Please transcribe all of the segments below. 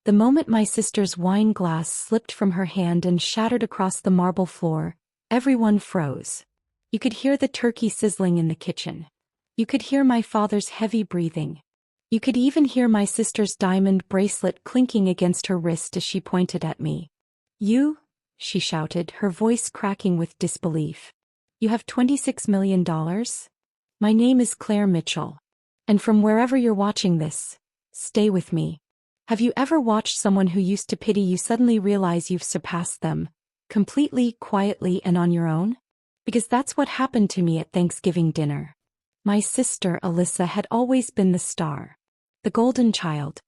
The moment my sister's wine glass slipped from her hand and shattered across the marble floor, everyone froze. You could hear the turkey sizzling in the kitchen. You could hear my father's heavy breathing. You could even hear my sister's diamond bracelet clinking against her wrist as she pointed at me. "You?" she shouted, her voice cracking with disbelief. "You have $26 million? My name is Claire Mitchell. And from wherever you're watching this, stay with me. Have you ever watched someone who used to pity you suddenly realize you've surpassed them, completely, quietly, and on your own? Because that's what happened to me at Thanksgiving dinner. My sister, Alyssa, had always been the star. The golden child.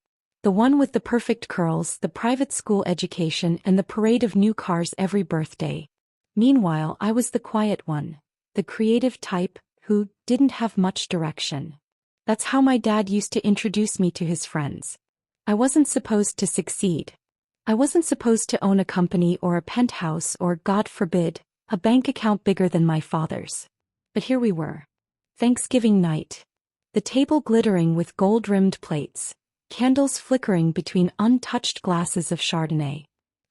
The one with the perfect curls, the private school education, and the parade of new cars every birthday. Meanwhile, I was the quiet one, the creative type, who didn't have much direction. That's how my dad used to introduce me to his friends. I wasn't supposed to succeed. I wasn't supposed to own a company or a penthouse or, God forbid, a bank account bigger than my father's. But here we were. Thanksgiving night. The table glittering with gold-rimmed plates, candles flickering between untouched glasses of Chardonnay.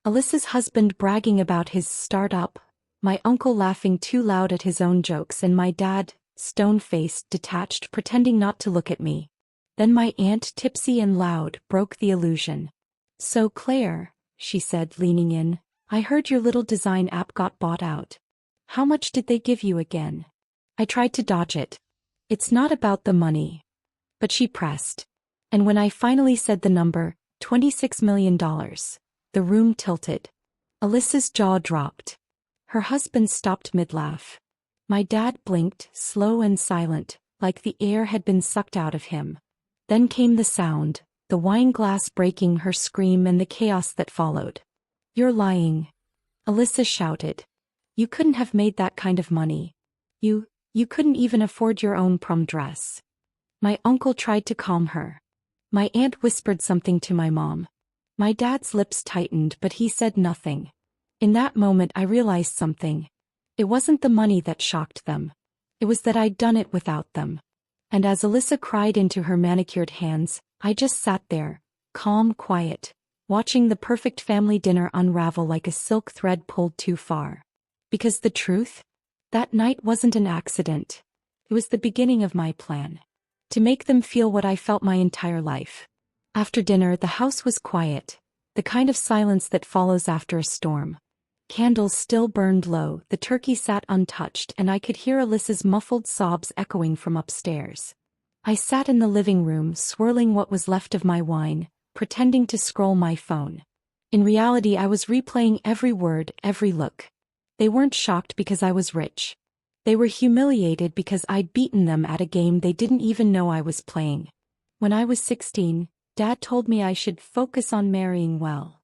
Alyssa's husband bragging about his startup, my uncle laughing too loud at his own jokes, and my dad, stone-faced, detached, pretending not to look at me. Then my aunt, tipsy and loud, broke the illusion. "So Claire," she said, leaning in, "I heard your little design app got bought out. How much did they give you again?" I tried to dodge it. "It's not about the money." But she pressed. And when I finally said the number, $26 million, the room tilted. Alyssa's jaw dropped. Her husband stopped mid-laugh. My dad blinked, slow and silent, like the air had been sucked out of him. Then came the sound, the wine glass breaking, her scream, and the chaos that followed. "You're lying," Alyssa shouted. "You couldn't have made that kind of money. You couldn't even afford your own prom dress." My uncle tried to calm her. My aunt whispered something to my mom. My dad's lips tightened, but he said nothing. In that moment I realized something. It wasn't the money that shocked them. It was that I'd done it without them. And as Alyssa cried into her manicured hands, I just sat there, calm, quiet, watching the perfect family dinner unravel like a silk thread pulled too far. Because the truth? That night wasn't an accident. It was the beginning of my plan. To make them feel what I felt my entire life. After dinner, the house was quiet, the kind of silence that follows after a storm. Candles still burned low, the turkey sat untouched, and I could hear Alyssa's muffled sobs echoing from upstairs. I sat in the living room, swirling what was left of my wine, pretending to scroll my phone. In reality, I was replaying every word, every look. They weren't shocked because I was rich. They were humiliated because I'd beaten them at a game they didn't even know I was playing. When I was 16, Dad told me I should focus on marrying well.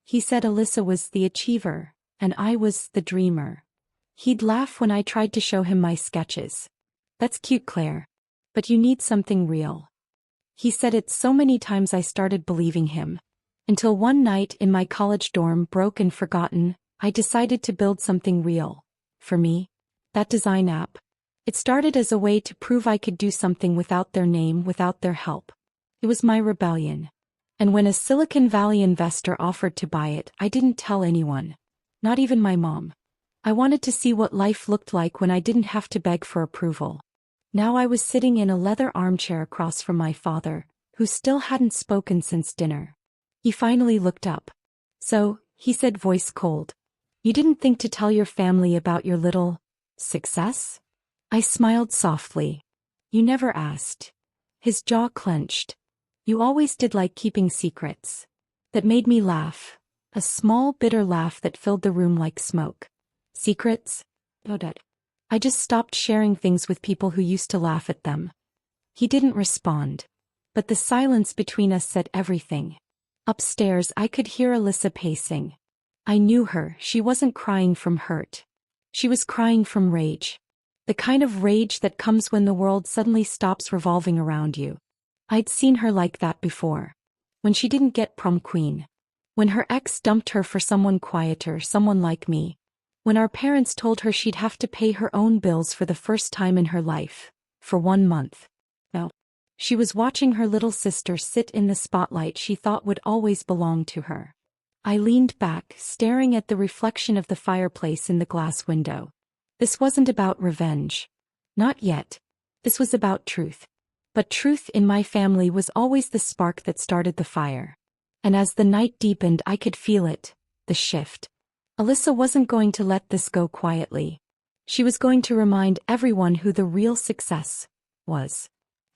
He said Alyssa was the achiever, and I was the dreamer. He'd laugh when I tried to show him my sketches. "That's cute, Claire. But you need something real." He said it so many times I started believing him. Until one night in my college dorm, broke and forgotten, I decided to build something real. For me, that design app. It started as a way to prove I could do something without their name, without their help. It was my rebellion. And when a Silicon Valley investor offered to buy it, I didn't tell anyone. Not even my mom. I wanted to see what life looked like when I didn't have to beg for approval. Now I was sitting in a leather armchair across from my father, who still hadn't spoken since dinner. He finally looked up. "So," he said, voice cold, "you didn't think to tell your family about your little success?" I smiled softly. "You never asked." His jaw clenched. "You always did like keeping secrets." That made me laugh. A small, bitter laugh that filled the room like smoke. "Secrets? Oh, Dad. I just stopped sharing things with people who used to laugh at them." He didn't respond. But the silence between us said everything. Upstairs, I could hear Alyssa pacing. I knew her. She wasn't crying from hurt. She was crying from rage. The kind of rage that comes when the world suddenly stops revolving around you. I'd seen her like that before. When she didn't get prom queen. When her ex dumped her for someone quieter, someone like me. When our parents told her she'd have to pay her own bills for the first time in her life. For 1 month. No. She was watching her little sister sit in the spotlight she thought would always belong to her. I leaned back, staring at the reflection of the fireplace in the glass window. This wasn't about revenge. Not yet. This was about truth. But truth in my family was always the spark that started the fire. And as the night deepened, I could feel it, the shift. Alyssa wasn't going to let this go quietly. She was going to remind everyone who the real success was.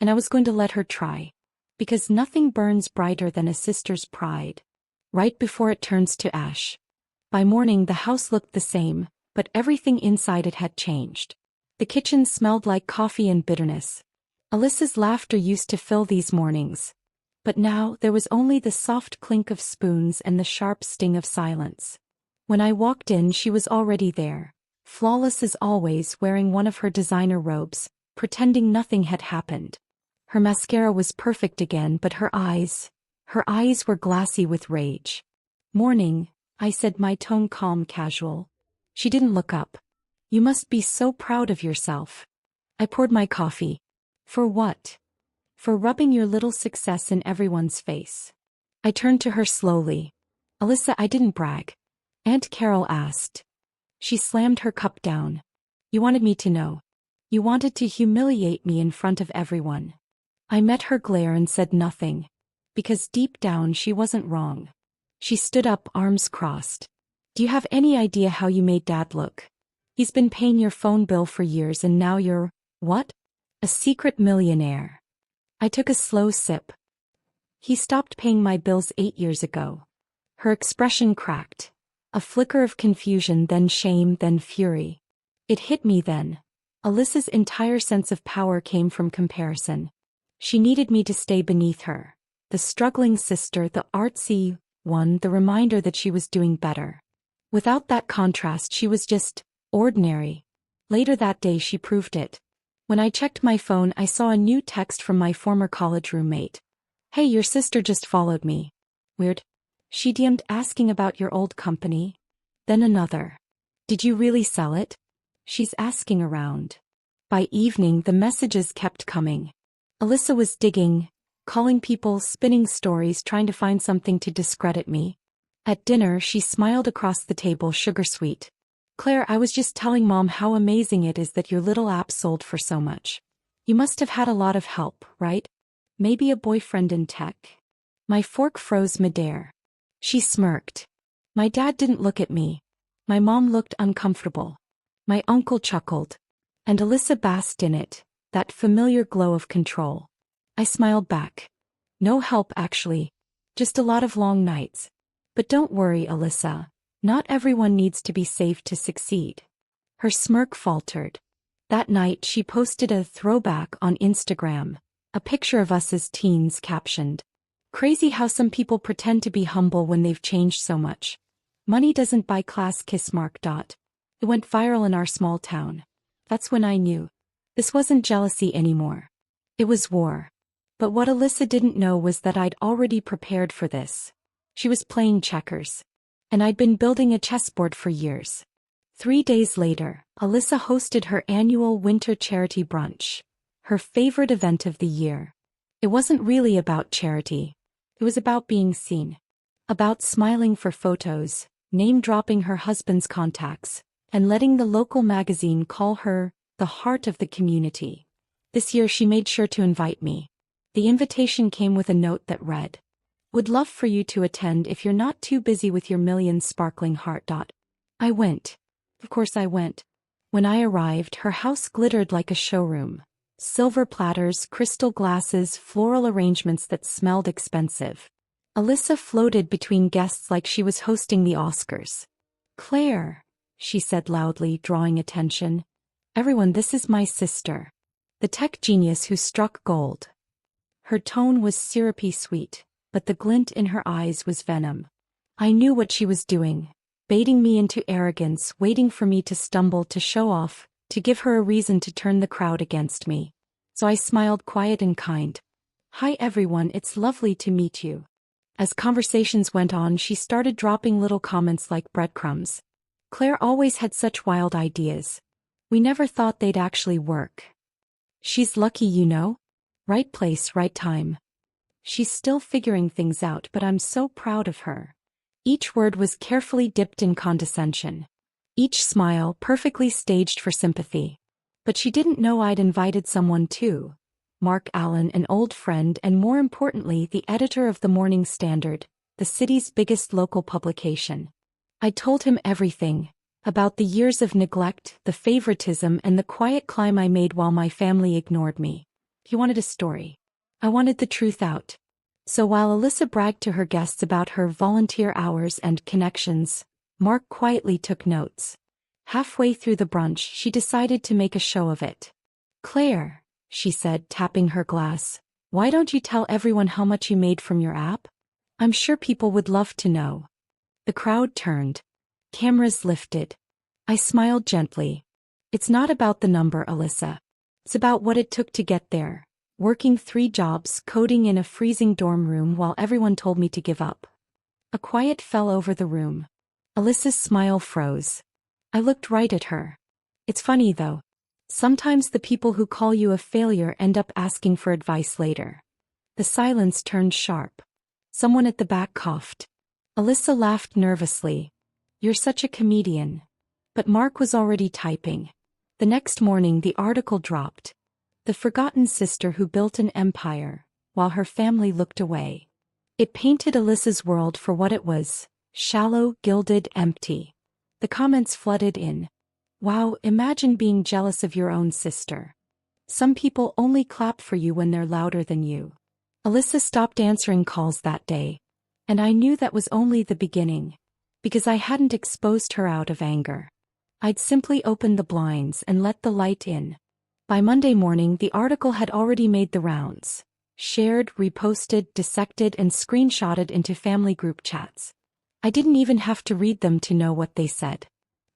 And I was going to let her try. Because nothing burns brighter than a sister's pride. Right before it turns to ash. By morning the house looked the same, but everything inside it had changed. The kitchen smelled like coffee and bitterness. Alyssa's laughter used to fill these mornings. But now there was only the soft clink of spoons and the sharp sting of silence. When I walked in, she was already there, flawless as always, wearing one of her designer robes, pretending nothing had happened. Her mascara was perfect again, but her eyes were glassy with rage. "Morning," I said, my tone calm, casual. She didn't look up. "You must be so proud of yourself." I poured my coffee. "For what?" "For rubbing your little success in everyone's face." I turned to her slowly. "Alyssa, I didn't brag." Aunt Carol asked. She slammed her cup down. "You wanted me to know. You wanted to humiliate me in front of everyone." I met her glare and said nothing. Because deep down she wasn't wrong. She stood up, arms crossed. "Do you have any idea how you made Dad look? He's been paying your phone bill for years and now you're, what? A secret millionaire." I took a slow sip. "He stopped paying my bills 8 years ago." Her expression cracked. A flicker of confusion, then shame, then fury. It hit me then. Alyssa's entire sense of power came from comparison. She needed me to stay beneath her. The struggling sister, the artsy one, the reminder that she was doing better. Without that contrast, she was just ordinary. Later that day she proved it. When I checked my phone, I saw a new text from my former college roommate. "Hey, your sister just followed me." "Weird." She DM'd asking about your old company. Then another. "Did you really sell it?" She's asking around. By evening the messages kept coming. Alyssa was digging, calling people, spinning stories, trying to find something to discredit me. At dinner she smiled across the table, sugar sweet. "Claire, I was just telling Mom how amazing it is that your little app sold for so much. You must have had a lot of help, right? Maybe a boyfriend in tech." My fork froze midair. She smirked. My dad didn't look at me. My mom looked uncomfortable. My uncle chuckled. And Alyssa basked in it, that familiar glow of control. I smiled back. "No help, actually. Just a lot of long nights. But don't worry, Alyssa. Not everyone needs to be safe to succeed." Her smirk faltered. That night she posted a throwback on Instagram, a picture of us as teens captioned, "Crazy how some people pretend to be humble when they've changed so much. Money doesn't buy class, kiss mark. It went viral in our small town. That's when I knew. This wasn't jealousy anymore. It was war. But what Alyssa didn't know was that I'd already prepared for this. She was playing checkers. And I'd been building a chessboard for years. 3 days later, Alyssa hosted her annual winter charity brunch. Her favorite event of the year. It wasn't really about charity. It was about being seen. About smiling for photos, name-dropping her husband's contacts, and letting the local magazine call her the heart of the community. This year she made sure to invite me. The invitation came with a note that read, "Would love for you to attend if you're not too busy with your million sparkling heart. I went. Of course I went. When I arrived, her house glittered like a showroom. Silver platters, crystal glasses, floral arrangements that smelled expensive. Alyssa floated between guests like she was hosting the Oscars. "Claire," she said loudly, drawing attention. "Everyone, this is my sister. The tech genius who struck gold." Her tone was syrupy sweet, but the glint in her eyes was venom. I knew what she was doing, baiting me into arrogance, waiting for me to stumble, to show off, to give her a reason to turn the crowd against me. So I smiled, quiet and kind. "Hi everyone, it's lovely to meet you." As conversations went on, she started dropping little comments like breadcrumbs. "Claire always had such wild ideas. We never thought they'd actually work. She's lucky, you know." Right place, right time. She's still figuring things out, but I'm so proud of her. Each word was carefully dipped in condescension. Each smile perfectly staged for sympathy. But she didn't know I'd invited someone too. Mark Allen, an old friend and more importantly the editor of the Morning Standard, the city's biggest local publication. I told him everything. About the years of neglect, the favoritism and the quiet climb I made while my family ignored me. He wanted a story. I wanted the truth out. So while Alyssa bragged to her guests about her volunteer hours and connections, Mark quietly took notes. Halfway through the brunch, she decided to make a show of it. "Claire," she said, tapping her glass, "why don't you tell everyone how much you made from your app? I'm sure people would love to know." The crowd turned. Cameras lifted. I smiled gently. "It's not about the number, Alyssa. It's about what it took to get there. Working 3 jobs, coding in a freezing dorm room while everyone told me to give up." A quiet fell over the room. Alyssa's smile froze. I looked right at her. "It's funny though. Sometimes the people who call you a failure end up asking for advice later." The silence turned sharp. Someone at the back coughed. Alyssa laughed nervously. "You're such a comedian." But Mark was already typing. The next morning the article dropped. The forgotten sister who built an empire, while her family looked away. It painted Alyssa's world for what it was: shallow, gilded, empty. The comments flooded in. "Wow, imagine being jealous of your own sister. Some people only clap for you when they're louder than you." Alyssa stopped answering calls that day. And I knew that was only the beginning. Because I hadn't exposed her out of anger. I'd simply opened the blinds and let the light in. By Monday morning the article had already made the rounds. Shared, reposted, dissected and screenshotted into family group chats. I didn't even have to read them to know what they said.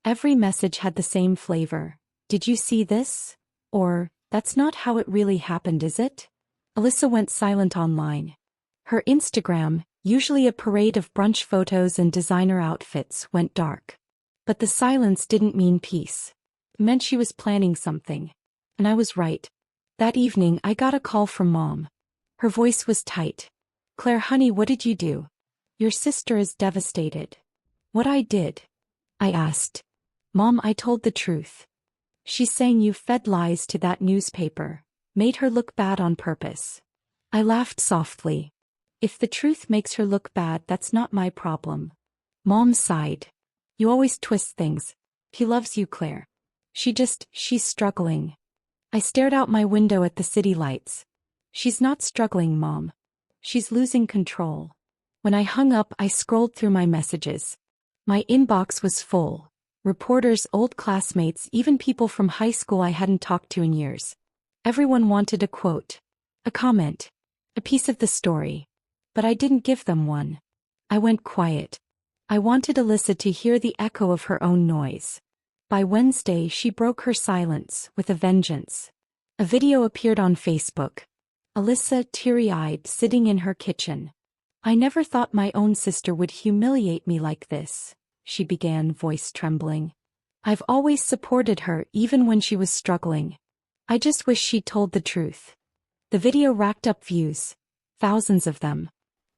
Every message had the same flavor. "Did you see this?" Or, "That's not how it really happened, is it?" Alyssa went silent online. Her Instagram, usually a parade of brunch photos and designer outfits, went dark. But the silence didn't mean peace. It meant she was planning something. And I was right. That evening I got a call from Mom. Her voice was tight. "Claire, honey, what did you do? Your sister is devastated." "What I did?" I asked. "Mom, I told the truth. She's saying you fed lies to that newspaper, made her look bad on purpose." I laughed softly. "If the truth makes her look bad, that's not my problem." Mom sighed. "You always twist things. He loves you, Claire. She's struggling." I stared out my window at the city lights. "She's not struggling, Mom. She's losing control." When I hung up, I scrolled through my messages. My inbox was full. Reporters, old classmates, even people from high school I hadn't talked to in years. Everyone wanted a quote, a comment, a piece of the story. But I didn't give them one. I went quiet. I wanted Alyssa to hear the echo of her own noise. By Wednesday she broke her silence, with a vengeance. A video appeared on Facebook. Alyssa, teary-eyed, sitting in her kitchen. "I never thought my own sister would humiliate me like this," she began, voice trembling. "I've always supported her even when she was struggling. I just wish she'd told the truth." The video racked up views. Thousands of them.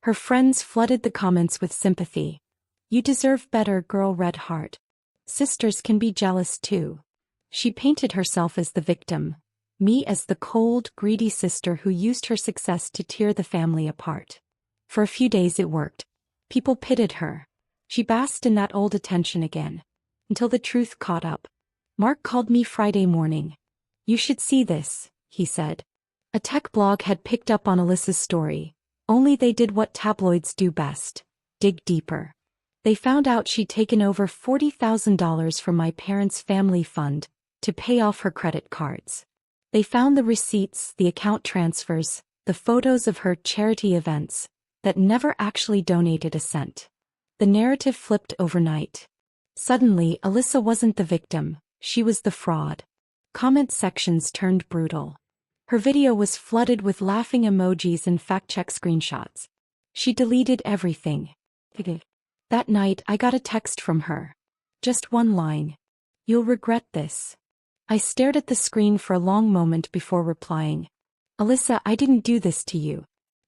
Her friends flooded the comments with sympathy. "You deserve better, girl, red heart. Sisters can be jealous too." She painted herself as the victim. Me as the cold, greedy sister who used her success to tear the family apart. For a few days it worked. People pitied her. She basked in that old attention again. Until the truth caught up. Mark called me Friday morning. "You should see this," he said. A tech blog had picked up on Alyssa's story. Only they did what tabloids do best: dig deeper. They found out she'd taken over $40,000 from my parents' family fund to pay off her credit cards. They found the receipts, the account transfers, the photos of her charity events that never actually donated a cent. The narrative flipped overnight. Suddenly, Alyssa wasn't the victim, she was the fraud. Comment sections turned brutal. Her video was flooded with laughing emojis and fact-check screenshots. She deleted everything. That night I got a text from her. Just one line. "You'll regret this." I stared at the screen for a long moment before replying. Alyssa, I didn't do this to you.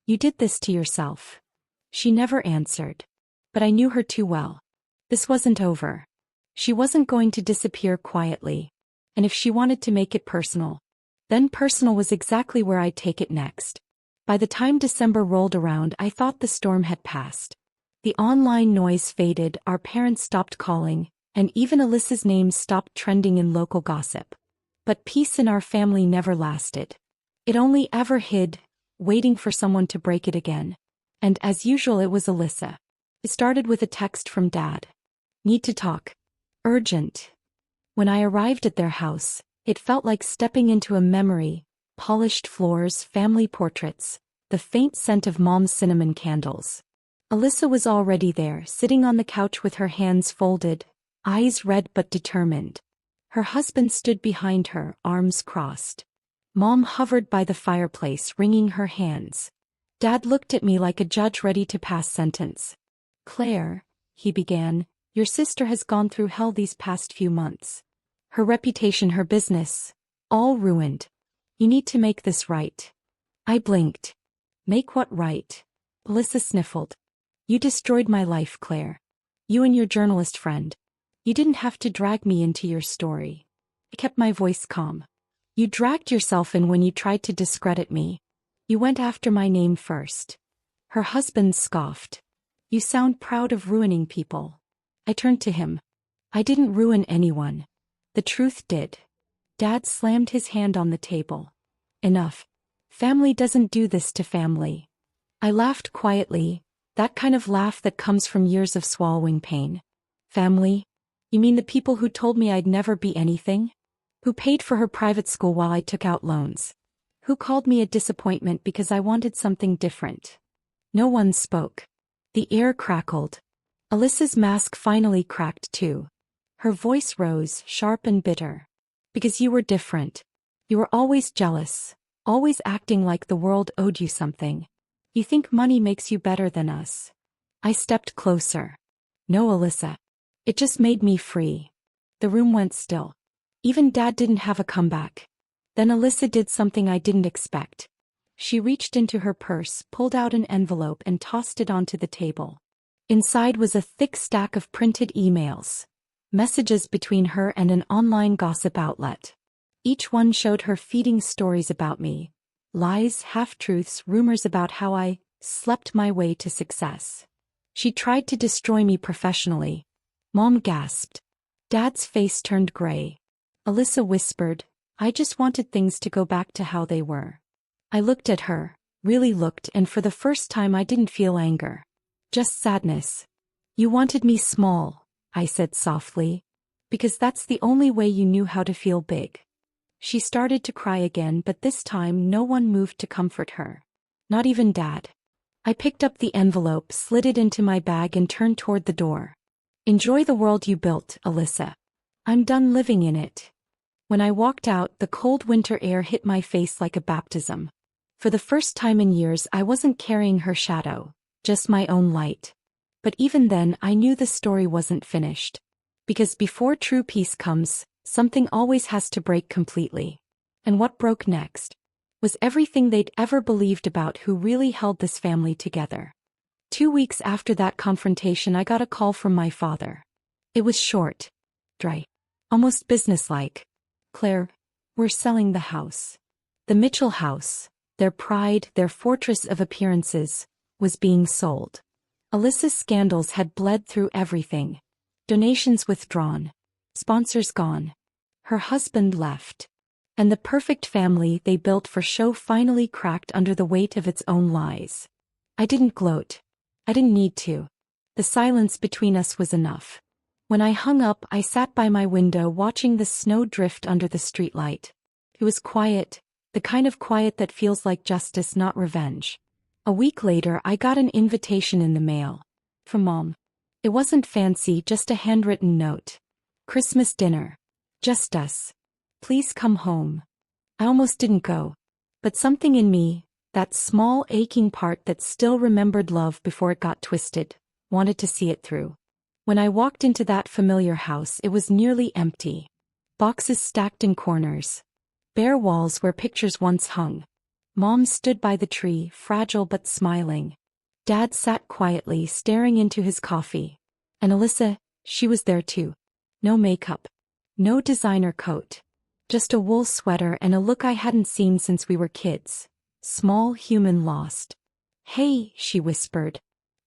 You did this to yourself. She never answered. But I knew her too well. This wasn't over. She wasn't going to disappear quietly. And if she wanted to make it personal, then personal was exactly where I'd take it next. By the time December rolled around, I thought the storm had passed. The online noise faded, our parents stopped calling, and even Alyssa's name stopped trending in local gossip. But peace in our family never lasted. It only ever hid, waiting for someone to break it again. And as usual, it was Alyssa. It started with a text from Dad. Need to talk. Urgent. When I arrived at their house, it felt like stepping into a memory. Polished floors, family portraits, the faint scent of Mom's cinnamon candles. Alyssa was already there, sitting on the couch with her hands folded, eyes red but determined. Her husband stood behind her, arms crossed. Mom hovered by the fireplace, wringing her hands. Dad looked at me like a judge ready to pass sentence. Claire, he began, your sister has gone through hell these past few months. Her reputation, her business, all ruined. You need to make this right. I blinked. Make what right? Alyssa sniffled. You destroyed my life, Claire. You and your journalist friend. You didn't have to drag me into your story. I kept my voice calm. You dragged yourself in when you tried to discredit me. You went after my name first. Her husband scoffed. You sound proud of ruining people. I turned to him. I didn't ruin anyone. The truth did. Dad slammed his hand on the table. Enough. Family doesn't do this to family. I laughed quietly, that kind of laugh that comes from years of swallowing pain. Family? You mean the people who told me I'd never be anything? Who paid for her private school while I took out loans? Who called me a disappointment because I wanted something different? No one spoke. The air crackled. Alyssa's mask finally cracked too. Her voice rose, sharp and bitter. Because you were different. You were always jealous, always acting like the world owed you something. You think money makes you better than us. I stepped closer. No, Alyssa. It just made me free. The room went still. Even Dad didn't have a comeback. Then Alyssa did something I didn't expect. She reached into her purse, pulled out an envelope and tossed it onto the table. Inside was a thick stack of printed emails. Messages between her and an online gossip outlet. Each one showed her feeding stories about me. Lies, half-truths, rumors about how I slept my way to success. She tried to destroy me professionally. Mom gasped. Dad's face turned gray. Alyssa whispered, I just wanted things to go back to how they were. I looked at her, really looked, and for the first time I didn't feel anger. Just sadness. You wanted me small, I said softly. Because that's the only way you knew how to feel big. She started to cry again, but this time no one moved to comfort her. Not even Dad. I picked up the envelope, slid it into my bag and turned toward the door. Enjoy the world you built, Alyssa. I'm done living in it. When I walked out, the cold winter air hit my face like a baptism. For the first time in years, I wasn't carrying her shadow, just my own light. But even then, I knew the story wasn't finished. Because before true peace comes, something always has to break completely. And what broke next was everything they'd ever believed about who really held this family together. 2 weeks after that confrontation, I got a call from my father. It was short, dry, almost businesslike. Claire, we're selling the house. The Mitchell house, their pride, their fortress of appearances, was being sold. Alyssa's scandals had bled through everything. Donations withdrawn. Sponsors gone. Her husband left. And the perfect family they built for show finally cracked under the weight of its own lies. I didn't gloat. I didn't need to. The silence between us was enough. When I hung up, I sat by my window watching the snow drift under the streetlight. It was quiet, the kind of quiet that feels like justice, not revenge. A week later, I got an invitation in the mail. From Mom. It wasn't fancy, just a handwritten note. Christmas dinner. Just us. Please come home. I almost didn't go. But something in me, that small aching part that still remembered love before it got twisted, wanted to see it through. When I walked into that familiar house, it was nearly empty. Boxes stacked in corners. Bare walls where pictures once hung. Mom stood by the tree, fragile but smiling. Dad sat quietly, staring into his coffee. And Alyssa, she was there too. No makeup. No designer coat. Just a wool sweater and a look I hadn't seen since we were kids. Small, human, lost. "Hey," she whispered.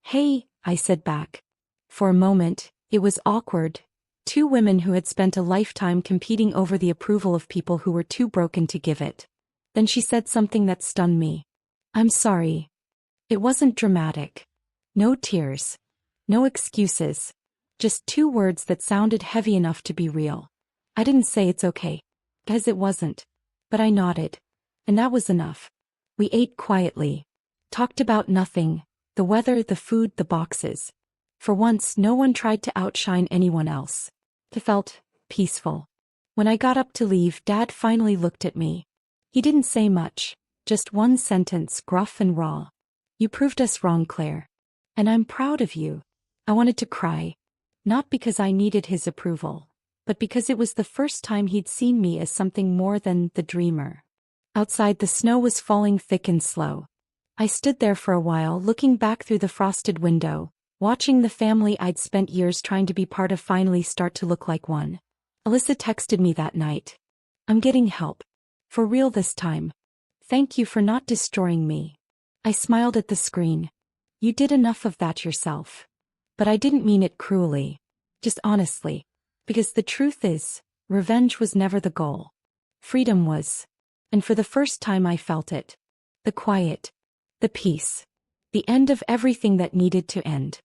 "Hey," I said back. For a moment, it was awkward. Two women who had spent a lifetime competing over the approval of people who were too broken to give it. Then she said something that stunned me. "I'm sorry." It wasn't dramatic. No tears. No excuses. Just two words that sounded heavy enough to be real. I didn't say it's okay. Because it wasn't. But I nodded. And that was enough. We ate quietly. Talked about nothing. The weather, the food, the boxes. For once, no one tried to outshine anyone else. It felt peaceful. When I got up to leave, Dad finally looked at me. He didn't say much. Just one sentence, gruff and raw. "You proved us wrong, Claire. And I'm proud of you." I wanted to cry. Not because I needed his approval, but because it was the first time he'd seen me as something more than the dreamer. Outside, the snow was falling thick and slow. I stood there for a while, looking back through the frosted window, watching the family I'd spent years trying to be part of finally start to look like one. Alyssa texted me that night. "I'm getting help. For real this time. Thank you for not destroying me." I smiled at the screen. "You did enough of that yourself." But I didn't mean it cruelly. Just honestly. Because the truth is, revenge was never the goal. Freedom was. And for the first time I felt it. The quiet. The peace. The end of everything that needed to end.